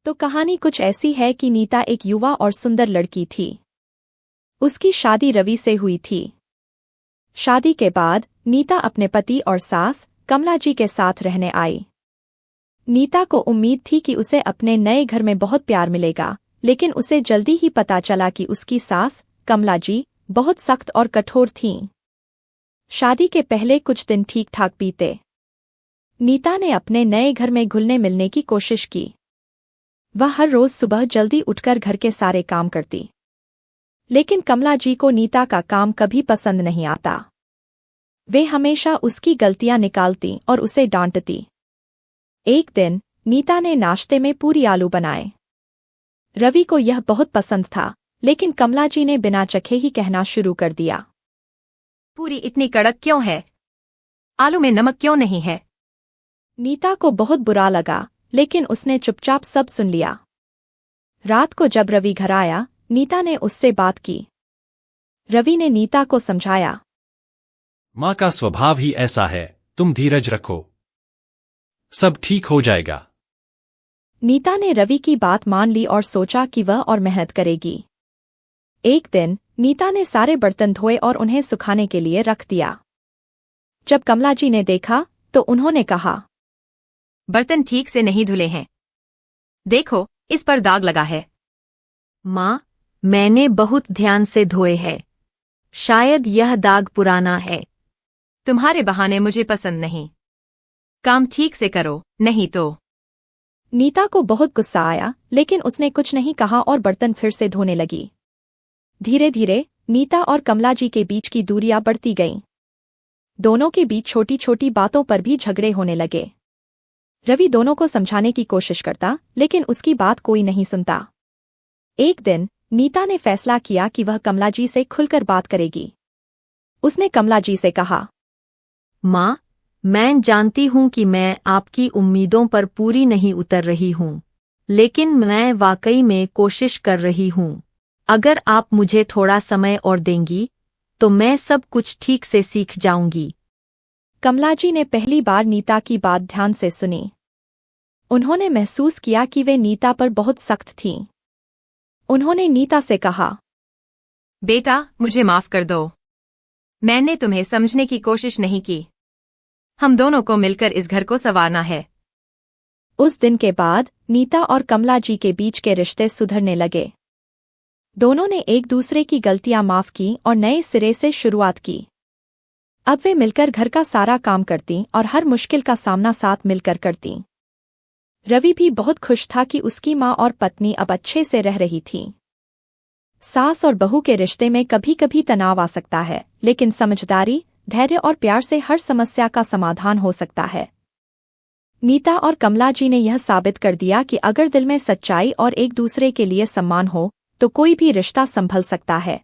तो कहानी कुछ ऐसी है कि नीता एक युवा और सुंदर लड़की थी। उसकी शादी रवि से हुई थी। शादी के बाद नीता अपने पति और सास कमला जी के साथ रहने आई। नीता को उम्मीद थी कि उसे अपने नए घर में बहुत प्यार मिलेगा, लेकिन उसे जल्दी ही पता चला कि उसकी सास कमला जी बहुत सख्त और कठोर थीं। शादी के पहले कुछ दिन ठीक ठाक बीते। नीता ने अपने नए घर में घुलने मिलने की कोशिश की। वह हर रोज सुबह जल्दी उठकर घर के सारे काम करती, लेकिन कमला जी को नीता का काम कभी पसंद नहीं आता। वे हमेशा उसकी गलतियां निकालती और उसे डांटती। एक दिन नीता ने नाश्ते में पूरी आलू बनाए। रवि को यह बहुत पसंद था, लेकिन कमला जी ने बिना चखे ही कहना शुरू कर दिया, पूरी इतनी कड़क क्यों है? आलू में नमक क्यों नहीं है? नीता को बहुत बुरा लगा, लेकिन उसने चुपचाप सब सुन लिया। रात को जब रवि घर आया, नीता ने उससे बात की। रवि ने नीता को समझाया, माँ का स्वभाव ही ऐसा है, तुम धीरज रखो, सब ठीक हो जाएगा। नीता ने रवि की बात मान ली और सोचा कि वह और मेहनत करेगी। एक दिन नीता ने सारे बर्तन धोए और उन्हें सुखाने के लिए रख दिया। जब कमला जी ने देखा तो उन्होंने कहा, बर्तन ठीक से नहीं धुले हैं। देखो, इस पर दाग लगा है। माँ, मैंने बहुत ध्यान से धोए हैं। शायद यह दाग पुराना है। तुम्हारे बहाने मुझे पसंद नहीं। काम ठीक से करो, नहीं तो। नीता को बहुत गुस्सा आया, लेकिन उसने कुछ नहीं कहा और बर्तन फिर से धोने लगी। धीरे धीरे नीता और कमला जी के बीच की दूरियां बढ़ती गईं। दोनों के बीच छोटी छोटी बातों पर भी झगड़े होने लगे। रवि दोनों को समझाने की कोशिश करता, लेकिन उसकी बात कोई नहीं सुनता। एक दिन नीता ने फैसला किया कि वह कमला जी से खुलकर बात करेगी। उसने कमला जी से कहा, माँ, मैं जानती हूँ कि मैं आपकी उम्मीदों पर पूरी नहीं उतर रही हूँ, लेकिन मैं वाकई में कोशिश कर रही हूँ। अगर आप मुझे थोड़ा समय और देंगी, तो मैं सब कुछ ठीक से सीख जाऊंगी। कमला जी ने पहली बार नीता की बात ध्यान से सुनी। उन्होंने महसूस किया कि वे नीता पर बहुत सख्त थीं। उन्होंने नीता से कहा, बेटा, मुझे माफ कर दो। मैंने तुम्हें समझने की कोशिश नहीं की। हम दोनों को मिलकर इस घर को संवारना है। उस दिन के बाद नीता और कमला जी के बीच के रिश्ते सुधरने लगे। दोनों ने एक दूसरे की गलतियां माफ की और नए सिरे से शुरुआत की। अब वे मिलकर घर का सारा काम करतीं और हर मुश्किल का सामना साथ मिलकर करतीं। रवि भी बहुत खुश था कि उसकी माँ और पत्नी अब अच्छे से रह रही थीं। सास और बहू के रिश्ते में कभी कभी तनाव आ सकता है, लेकिन समझदारी, धैर्य और प्यार से हर समस्या का समाधान हो सकता है। नीता और कमला जी ने यह साबित कर दिया कि अगर दिल में सच्चाई और एक दूसरे के लिए सम्मान हो, तो कोई भी रिश्ता संभल सकता है।